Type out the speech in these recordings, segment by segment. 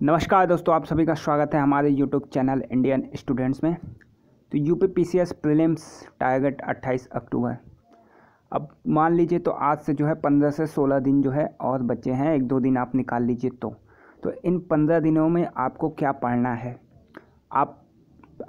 नमस्कार दोस्तों, आप सभी का स्वागत है हमारे यूट्यूब चैनल इंडियन स्टूडेंट्स में। तो यूपी पीसीएस प्रीलिम्स टारगेट 28 अक्टूबर। अब मान लीजिए तो आज से जो है 15 से 16 दिन जो है और बचे हैं, 1-2 दिन आप निकाल लीजिए। तो इन 15 दिनों में आपको क्या पढ़ना है। आप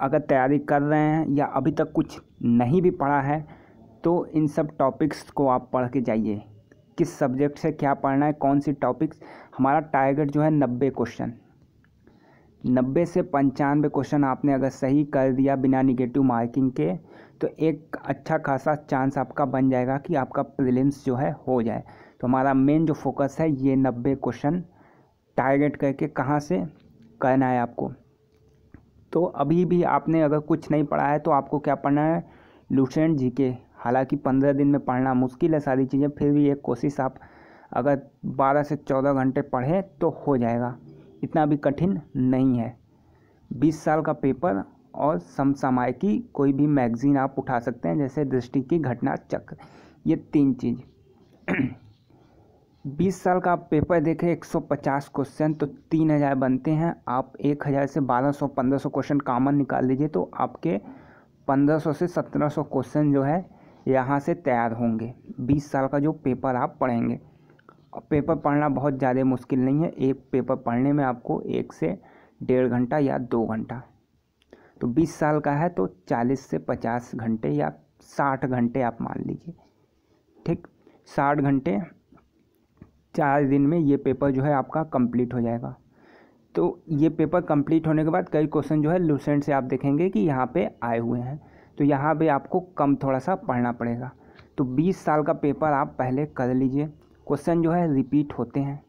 अगर तैयारी कर रहे हैं या अभी तक कुछ नहीं भी पढ़ा है तो इन सब टॉपिक्स को आप पढ़ के जाइए। किस सब्जेक्ट से क्या पढ़ना है, कौन सी टॉपिक्स। हमारा टारगेट जो है 90 क्वेश्चन, 90 से 95 क्वेश्चन आपने अगर सही कर दिया बिना निगेटिव मार्किंग के तो एक अच्छा खासा चांस आपका बन जाएगा कि आपका प्रीलिम्स जो है हो जाए। तो हमारा मेन जो फोकस है ये 90 क्वेश्चन टारगेट करके कहाँ से करना है आपको। तो अभी भी आपने अगर कुछ नहीं पढ़ा है तो आपको क्या पढ़ना है, लुसेंट जीके। हालांकि 15 दिन में पढ़ना मुश्किल है सारी चीज़ें, फिर भी एक कोशिश आप अगर 12 से 14 घंटे पढ़ें तो हो जाएगा, इतना भी कठिन नहीं है। 20 साल का पेपर और समसामयिकी कोई भी मैगजीन आप उठा सकते हैं, जैसे दृष्टि की घटना चक्र, ये 3 चीज़। 20 साल का पेपर देखें, 150 क्वेश्चन तो 3000 बनते हैं। आप 1000 से 1200-1500 क्वेश्चन कॉमन निकाल लीजिए तो आपके 1500 से 1700 क्वेश्चन जो है यहाँ से तैयार होंगे। 20 साल का जो पेपर आप पढ़ेंगे, और पेपर पढ़ना बहुत ज़्यादा मुश्किल नहीं है। एक पेपर पढ़ने में आपको 1 से 1.5 घंटा या 2 घंटा, तो 20 साल का है तो 40 से 50 घंटे या 60 घंटे आप मान लीजिए। ठीक, 60 घंटे 4 दिन में ये पेपर जो है आपका कंप्लीट हो जाएगा। तो ये पेपर कंप्लीट होने के बाद कई क्वेश्चन जो है लुसेंट से आप देखेंगे कि यहाँ पे आए हुए हैं, तो यहाँ पे आपको कम थोड़ा सा पढ़ना पड़ेगा। तो 20 साल का पेपर आप पहले कर लीजिए। क्वेश्चन जो है रिपीट होते हैं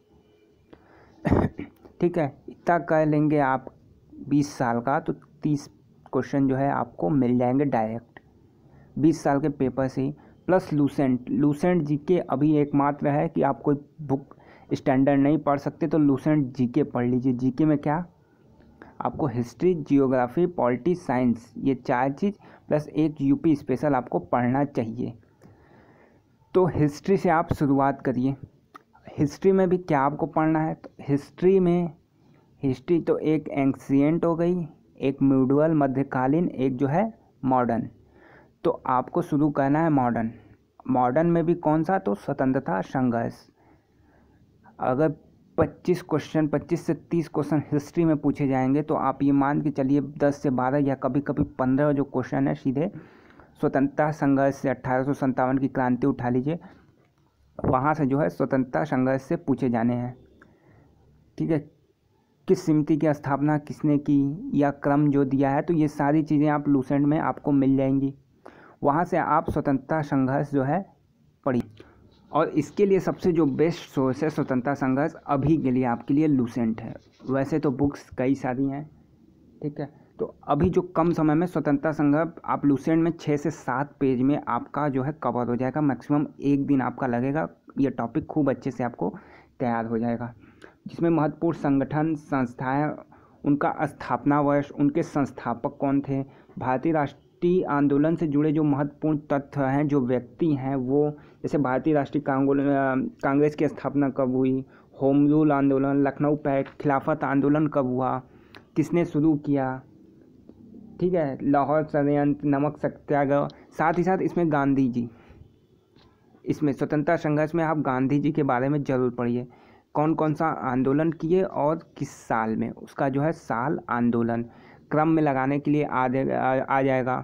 ठीक है, इतना कर लेंगे आप 20 साल का तो 30 क्वेश्चन जो है आपको मिल जाएंगे डायरेक्ट 20 साल के पेपर से ही। प्लस लुसेंट जीके अभी एकमात्र है कि आप कोई बुक स्टैंडर्ड नहीं पढ़ सकते तो लुसेंट जीके पढ़ लीजिए। जीके में क्या, आपको हिस्ट्री, जियोग्राफी, पॉलिटी, साइंस, ये 4 चीज़ प्लस एक यूपी स्पेशल आपको पढ़ना चाहिए। तो हिस्ट्री से आप शुरुआत करिए। हिस्ट्री में भी क्या आपको पढ़ना है, तो हिस्ट्री तो एक एंशिएंट हो गई, एक मिडुअल मध्यकालीन, एक जो है मॉडर्न। तो आपको शुरू करना है मॉडर्न में भी कौन सा, तो स्वतंत्रता संघर्ष। अगर 25 से 30 क्वेश्चन हिस्ट्री में पूछे जाएंगे तो आप ये मान के चलिए 10 से 12 या कभी कभी 15 जो क्वेश्चन है सीधे स्वतंत्रता संघर्ष से 1857 की क्रांति उठा लीजिए, वहाँ से जो है स्वतंत्रता संघर्ष से पूछे जाने हैं। ठीक है, किस समिति की स्थापना किसने की या क्रम जो दिया है, तो ये सारी चीज़ें आप लुसेंट में आपको मिल जाएंगी। वहाँ से आप स्वतंत्रता संघर्ष जो है पढ़िए। और इसके लिए सबसे जो बेस्ट सोर्स है स्वतंत्रता संघर्ष अभी के लिए आपके लिए लुसेंट है। वैसे तो बुक्स कई सारी हैं, ठीक है, तो अभी जो कम समय में स्वतंत्रता संघर्ष आप लुसेंट में 6 से 7 पेज में आपका जो है कवर हो जाएगा। मैक्सिमम 1 दिन आपका लगेगा, ये टॉपिक खूब अच्छे से आपको तैयार हो जाएगा। जिसमें महत्वपूर्ण संगठन संस्थाएं, उनका स्थापना वर्ष, उनके संस्थापक कौन थे, भारतीय राष्ट्रीय आंदोलन से जुड़े जो महत्वपूर्ण तथ्य हैं, जो व्यक्ति हैं वो, जैसे भारतीय राष्ट्रीय कांग्रेस की स्थापना कब हुई, होम रूल आंदोलन, लखनऊ पैक्ट, खिलाफत आंदोलन कब हुआ, किसने शुरू किया, ठीक है, लाहौर षड्यंत्र, नमक सत्याग्रह। साथ ही साथ इसमें गांधी जी, इसमें स्वतंत्रता संघर्ष में आप गांधी जी के बारे में ज़रूर पढ़िए। कौन कौन सा आंदोलन किए और किस साल में, उसका जो है साल, आंदोलन क्रम में लगाने के लिए आ जाएगा।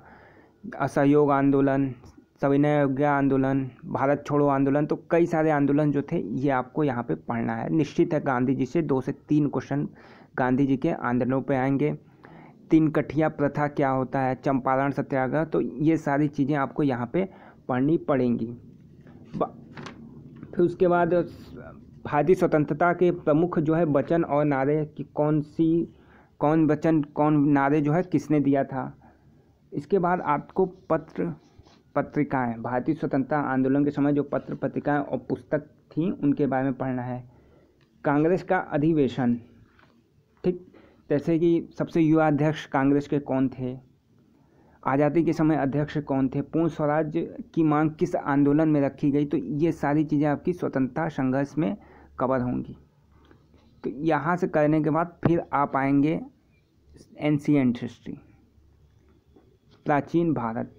असहयोग आंदोलन, सविनय अवज्ञा आंदोलन, भारत छोड़ो आंदोलन, तो कई सारे आंदोलन जो थे ये आपको यहाँ पे पढ़ना है। निश्चित है गांधी जी से 2 से 3 क्वेश्चन गांधी जी के आंदोलनों पे आएंगे। 3 कठिया प्रथा क्या होता है, चंपारण सत्याग्रह, तो ये सारी चीज़ें आपको यहाँ पे पढ़नी पड़ेंगी। फिर उसके बाद भारतीय स्वतंत्रता के प्रमुख जो है वचन और नारे कि कौन वचन कौन नारे जो है किसने दिया था। इसके बाद आपको पत्रिकाएं, भारतीय स्वतंत्रता आंदोलन के समय जो पत्र पत्रिकाएं और पुस्तक थी उनके बारे में पढ़ना है। कांग्रेस का अधिवेशन, ठीक, जैसे कि सबसे युवा अध्यक्ष कांग्रेस के कौन थे, आज़ादी के समय अध्यक्ष कौन थे, पूर्ण स्वराज की मांग किस आंदोलन में रखी गई, तो ये सारी चीज़ें आपकी स्वतंत्रता संघर्ष में कवर होंगी। तो यहाँ से करने के बाद फिर आप आएंगे एंशिएंट हिस्ट्री, प्राचीन भारत।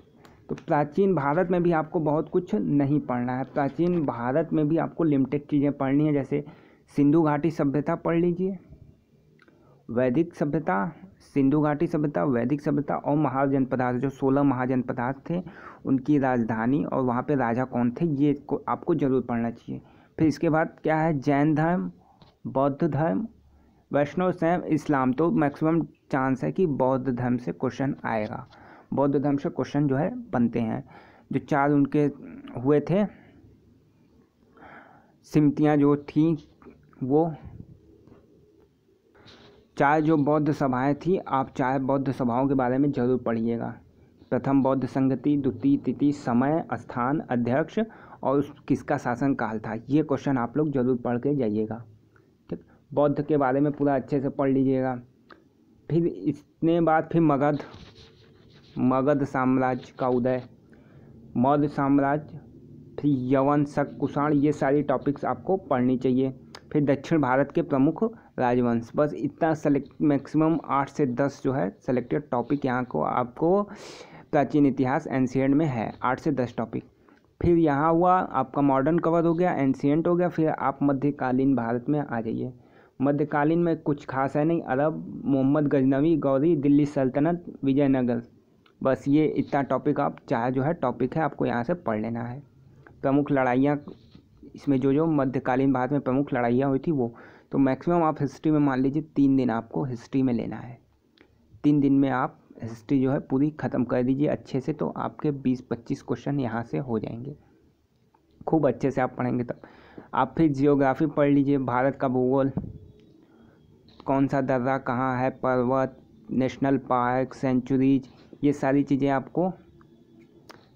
तो प्राचीन भारत में भी आपको बहुत कुछ नहीं पढ़ना है। प्राचीन भारत में भी आपको लिमिटेड चीज़ें पढ़नी है, जैसे सिंधु घाटी सभ्यता पढ़ लीजिए, वैदिक सभ्यता, सिंधु घाटी सभ्यता, वैदिक सभ्यता और महाजनपदार्थ, जो 16 महाजनपदार्थ थे उनकी राजधानी और वहाँ पे राजा कौन थे, ये आपको ज़रूर पढ़ना चाहिए। फिर इसके बाद क्या है, जैन धर्म, बौद्ध धर्म, वैष्णव शैव, इस्लाम। तो मैक्सिमम चांस है कि बौद्ध धर्म से क्वेश्चन आएगा, बौद्ध धर्म से क्वेश्चन जो है बनते हैं। जो 4 उनके हुए थे समितियाँ जो थी, वो 4 जो बौद्ध सभाएं थी, आप 4 बौद्ध सभाओं के बारे में ज़रूर पढ़िएगा। प्रथम बौद्ध संगति, द्वितीय तिथि, समय, स्थान, अध्यक्ष और किसका शासन काल था, ये क्वेश्चन आप लोग ज़रूर पढ़ के जाइएगा। ठीक, बौद्ध के बारे में पूरा अच्छे से पढ़ लीजिएगा। फिर इसने बाद फिर मगध साम्राज्य का उदय, मौर्य साम्राज्य, फिर यवन, शक, कुषाण, ये सारी टॉपिक्स आपको पढ़नी चाहिए। फिर दक्षिण भारत के प्रमुख राजवंश। बस इतना सेलेक्ट, मैक्सिमम 8 से 10 जो है सेलेक्टेड टॉपिक यहाँ को आपको प्राचीन इतिहास एंशिएंट में है, 8 से 10 टॉपिक। फिर यहाँ हुआ आपका मॉडर्न कवर हो गया, एंशिएंट हो गया। फिर आप मध्यकालीन भारत में आ जाइए। मध्यकालीन में कुछ खास है नहीं, अरब, मोहम्मद गजनवी, गौरी, दिल्ली सल्तनत, विजयनगर, बस ये इतना टॉपिक आप चाहे जो है टॉपिक है आपको यहाँ से पढ़ लेना है। प्रमुख लड़ाइयाँ इसमें जो मध्यकालीन भारत में प्रमुख लड़ाइयाँ हुई थी वो, तो मैक्सिमम आप हिस्ट्री में मान लीजिए 3 दिन आपको हिस्ट्री में लेना है। 3 दिन में आप हिस्ट्री जो है पूरी ख़त्म कर दीजिए अच्छे से, तो आपके 20-25 क्वेश्चन यहाँ से हो जाएंगे। खूब अच्छे से आप पढ़ेंगे तब। आप फिर जियोग्राफी पढ़ लीजिए, भारत का भूगोल, कौन सा दर्रा कहाँ है, पर्वत, नेशनल पार्क, सेंचुरीज, ये सारी चीज़ें आपको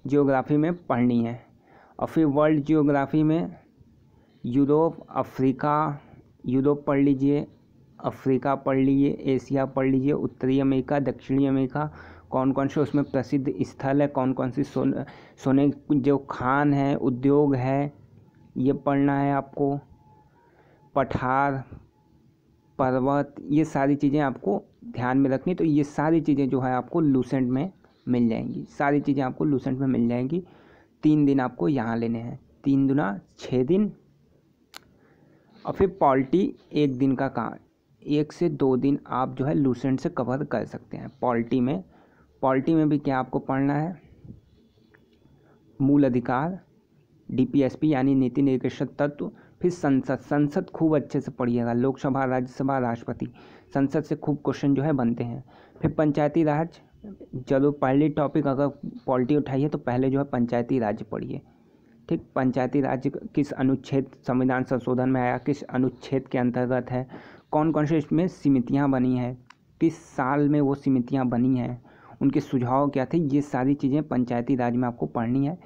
जियोग्राफी में पढ़नी है। और फिर वर्ल्ड जियोग्राफी में यूरोप, अफ्रीका, यूरोप पढ़ लीजिए, अफ्रीका पढ़ लीजिए, एशिया पढ़ लीजिए, उत्तरी अमेरिका, दक्षिणी अमेरिका, कौन कौन से उसमें प्रसिद्ध स्थल है, कौन कौन सी सोने जो खान है, उद्योग है, ये पढ़ना है आपको। पठार, पर्वत, ये सारी चीज़ें आपको ध्यान में रखनी। तो ये सारी चीज़ें जो है आपको लूसेंट में मिल जाएंगी, सारी चीज़ें आपको लूसेंट में मिल जाएंगी। 3 दिन आपको यहाँ लेने हैं, 3 दूना 6 दिन। और फिर पॉलिटी 1 दिन का काम, 1 से 2 दिन आप जो है लूसेंट से कवर कर सकते हैं। पॉलिटी में भी क्या आपको पढ़ना है, मूल अधिकार, DPSP यानी नीति निर्देशक तत्व। फिर संसद खूब अच्छे से पढ़िएगा, लोकसभा, राज्यसभा, राष्ट्रपति, संसद से खूब क्वेश्चन जो है बनते हैं। फिर पंचायती राज, जरूर पहली टॉपिक अगर पॉलिटी उठाइए तो पहले जो है पंचायती राज पढ़िए। ठीक, पंचायती राज किस अनुच्छेद संविधान संशोधन में आया, किस अनुच्छेद के अंतर्गत है, कौन कौन से इसमें समितियां बनी हैं, किस साल में वो समितियां बनी हैं, उनके सुझाव क्या थे, ये सारी चीज़ें पंचायती राज में आपको पढ़नी है।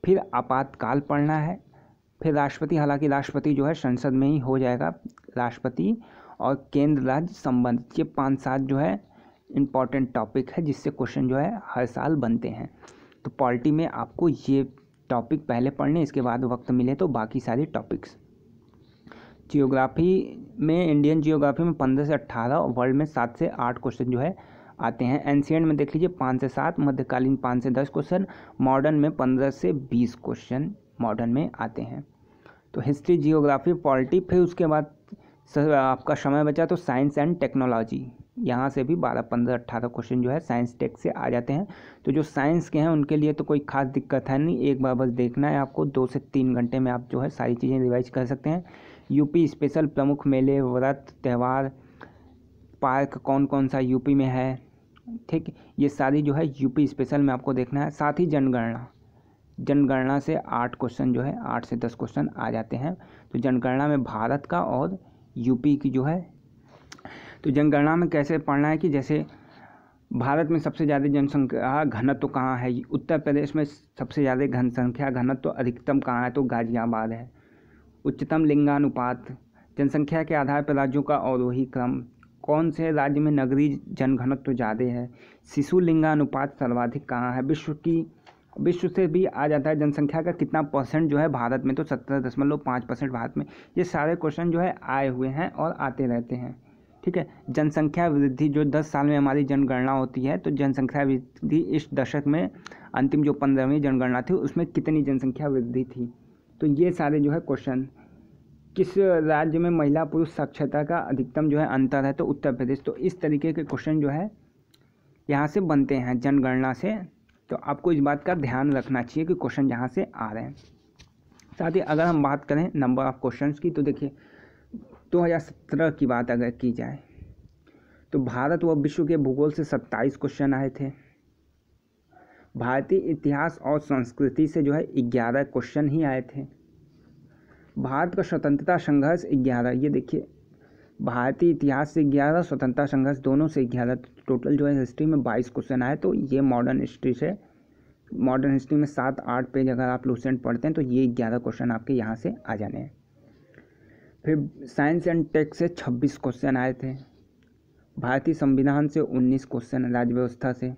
फिर आपातकाल पढ़ना है। फिर राष्ट्रपति, हालांकि राष्ट्रपति जो है संसद में ही हो जाएगा, राष्ट्रपति और केंद्र राज्य संबंध, ये 5-7 जो है इम्पॉर्टेंट टॉपिक है जिससे क्वेश्चन जो है हर साल बनते हैं। तो पॉलिटी में आपको ये टॉपिक पहले पढ़ने, इसके बाद वक्त मिले तो बाकी सारे टॉपिक्स। जियोग्राफी में, इंडियन जियोग्राफी में 15 से 18 और वर्ल्ड में 7 से 8 क्वेश्चन जो है आते हैं। एंशिएंट में देख लीजिए 5 से 7, मध्यकालीन 5 से 10 क्वेश्चन, मॉडर्न में 15 से 20 क्वेश्चन मॉडर्न में आते हैं। तो हिस्ट्री, जियोग्राफी, पॉलिटी। फिर उसके बाद आपका समय बचा तो साइंस एंड टेक्नोलॉजी, यहाँ से भी 12, 15, 18 क्वेश्चन जो है साइंस टेक से आ जाते हैं। तो जो साइंस के हैं उनके लिए तो कोई खास दिक्कत है नहीं, एक बार बस देखना है आपको, 2 से 3 घंटे में आप जो है सारी चीज़ें रिवाइज कर सकते हैं। यूपी स्पेशल, प्रमुख मेले, व्रत, त्यौहार, पार्क कौन कौन सा यूपी में है, ठीक, ये सारी जो है यूपी स्पेशल में आपको देखना है। साथ ही जनगणना से 8 क्वेश्चन जो है, 8 से 10 क्वेश्चन आ जाते हैं। तो जनगणना में भारत का और यूपी की जो है, तो जनगणना में कैसे पढ़ना है कि जैसे भारत में सबसे ज़्यादा जनसंख्या घनत्व कहाँ है, उत्तर प्रदेश में सबसे ज़्यादा जनसंख्या घनत्व अधिकतम कहाँ है, तो गाजियाबाद है। उच्चतम लिंगानुपात, जनसंख्या के आधार पर राज्यों का अवरोही क्रम, कौन से राज्य में नगरीय जनघनत्व ज़्यादा है। शिशु लिंगानुपात सर्वाधिक कहाँ है, विश्व की विश्व से भी आ जाता है। जनसंख्या का कितना परसेंट जो है भारत में, तो 17.5% भारत में। ये सारे क्वेश्चन जो है आए हुए हैं और आते रहते हैं, ठीक है। जनसंख्या वृद्धि जो 10 साल में हमारी जनगणना होती है, तो जनसंख्या वृद्धि इस दशक में अंतिम जो 15वीं जनगणना थी उसमें कितनी जनसंख्या वृद्धि थी। तो ये सारे जो है क्वेश्चन, किस राज्य में महिला पुरुष साक्षरता का अधिकतम जो है अंतर है, तो उत्तर प्रदेश। तो इस तरीके के क्वेश्चन जो है यहाँ से बनते हैं जनगणना से। तो आपको इस बात का ध्यान रखना चाहिए कि क्वेश्चन जहाँ से आ रहे हैं। साथ ही अगर हम बात करें नंबर ऑफ क्वेश्चंस की, तो देखिए 2017 की बात अगर की जाए तो भारत व विश्व के भूगोल से 27 क्वेश्चन आए थे। भारतीय इतिहास और संस्कृति से जो है 11 क्वेश्चन ही आए थे। भारत का स्वतंत्रता संघर्ष 11, ये देखिए भारतीय इतिहास से 11, स्वतंत्रता संघर्ष दोनों से 11, टोटल जो है हिस्ट्री में 22 क्वेश्चन आए। तो ये मॉडर्न हिस्ट्री से, मॉडर्न हिस्ट्री में 7-8 पेज अगर आप लूसेंट पढ़ते हैं तो ये 11 क्वेश्चन आपके यहाँ से आ जाने हैं। फिर साइंस एंड टेक से 26 क्वेश्चन आए थे। भारतीय संविधान से 19 क्वेश्चन, राज्य व्यवस्था से,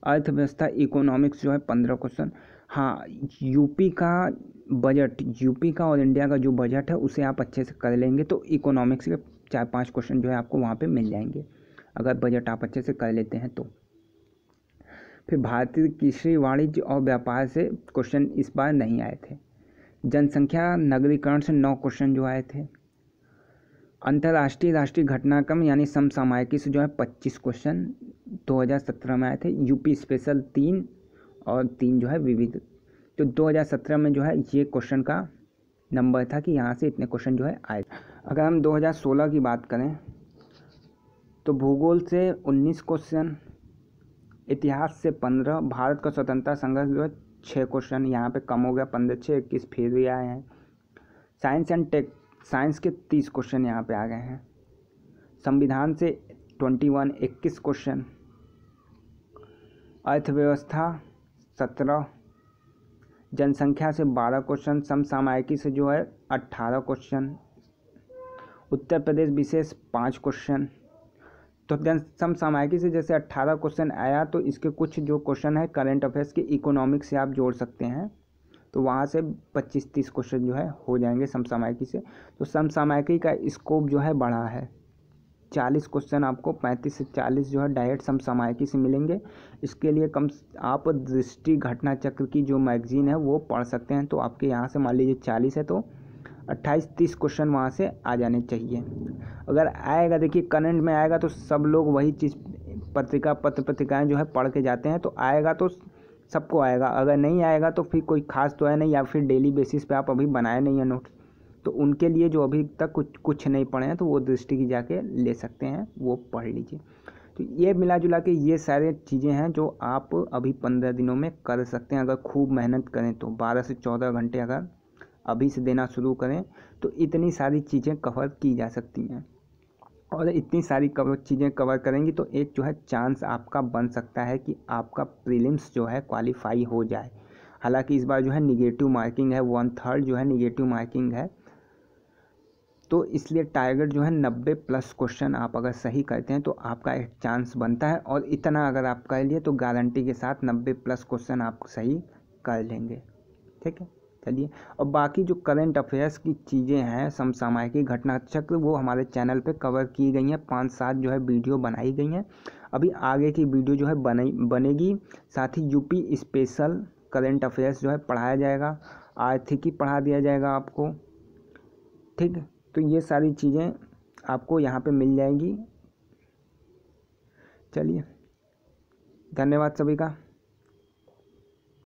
अर्थव्यवस्था इकोनॉमिक्स जो है 15 क्वेश्चन। हाँ, यूपी का बजट, यूपी का और इंडिया का जो बजट है उसे आप अच्छे से कर लेंगे तो इकोनॉमिक्स के 4-5 क्वेश्चन जो है आपको वहाँ पे मिल जाएंगे, अगर बजट आप अच्छे से कर लेते हैं तो। फिर भारतीय कृषि, वाणिज्य और व्यापार से क्वेश्चन इस बार नहीं आए थे। जनसंख्या नगरीकरण से 9 क्वेश्चन जो आए थे। अंतर्राष्ट्रीय राष्ट्रीय घटनाक्रम यानी समसामयिकी से जो है 25 क्वेश्चन 2017 में आए थे। यूपी स्पेशल 3 और 3 जो है विविध। तो 2017 में जो है ये क्वेश्चन का नंबर था कि यहाँ से इतने क्वेश्चन जो है आए। अगर हम 2016 की बात करें तो भूगोल से 19 क्वेश्चन, इतिहास से 15, भारत का स्वतंत्रता संघर्ष जो है 6 क्वेश्चन, यहाँ पे कम हो गया 15, 6, 21 फिर भी आए हैं। साइंस एंड टेक, साइंस के 30 क्वेश्चन यहाँ पे आ गए हैं। संविधान से 21 क्वेश्चन, अर्थव्यवस्था 17, जनसंख्या से 12 क्वेश्चन, समसामयिकी से जो है 18 क्वेश्चन, उत्तर प्रदेश विशेष 5 क्वेश्चन। तो समसामयिकी से जैसे 18 क्वेश्चन आया तो इसके कुछ जो क्वेश्चन है करंट अफेयर्स के, इकोनॉमिक्स से आप जोड़ सकते हैं, तो वहाँ से 25-30 क्वेश्चन जो है हो जाएंगे समसामयिकी से। तो समसामयिकी का स्कोप जो है बड़ा है, 40 क्वेश्चन आपको 35 से 40 जो है डायरेक्ट समसामयिकी से मिलेंगे। इसके लिए कम आप दृष्टि घटना चक्र की जो मैगजीन है वो पढ़ सकते हैं। तो आपके यहाँ से मान लीजिए 40 है तो 28-30 क्वेश्चन वहाँ से आ जाने चाहिए। अगर आएगा, देखिए करंट में आएगा तो सब लोग वही चीज़ पत्रिकाएँ जो है पढ़ के जाते हैं, तो आएगा तो सबको आएगा। अगर नहीं आएगा तो फिर कोई खास तो है नहीं, या फिर डेली बेसिस पे आप अभी बनाए नहीं है नोट्स, तो उनके लिए जो अभी तक कुछ नहीं पढ़े हैं तो वो दृष्टि की जाके ले सकते हैं, वो पढ़ लीजिए। तो ये मिला जुला के ये सारे चीज़ें हैं जो आप अभी 15 दिनों में कर सकते हैं। अगर खूब मेहनत करें तो 12 से 14 घंटे अगर अभी से देना शुरू करें तो इतनी सारी चीज़ें कवर की जा सकती हैं। और इतनी सारी चीज़ें कवर करेंगी तो एक जो है चांस आपका बन सकता है कि आपका प्रीलिम्स जो है क्वालिफाई हो जाए। हालांकि इस बार जो है निगेटिव मार्किंग है, 1/3 जो है निगेटिव मार्किंग है, तो इसलिए टारगेट जो है 90+ क्वेश्चन आप अगर सही करते हैं तो आपका एक चांस बनता है। और इतना अगर आप कर लिए तो गारंटी के साथ 90+ क्वेश्चन आप सही कर लेंगे, ठीक है। चलिए, और बाकी जो करंट अफेयर्स की चीज़ें हैं, समसामयिकी, घटना चक्र, वो हमारे चैनल पे कवर की गई हैं। 5-7 जो है वीडियो बनाई गई हैं। अभी आगे की वीडियो जो है बनेगी। साथ ही यूपी स्पेशल करंट अफेयर्स जो है पढ़ाया जाएगा, आर्थिकी पढ़ा दिया जाएगा आपको, ठीक। तो ये सारी चीज़ें आपको यहाँ पे मिल जाएंगी। चलिए, धन्यवाद सभी का।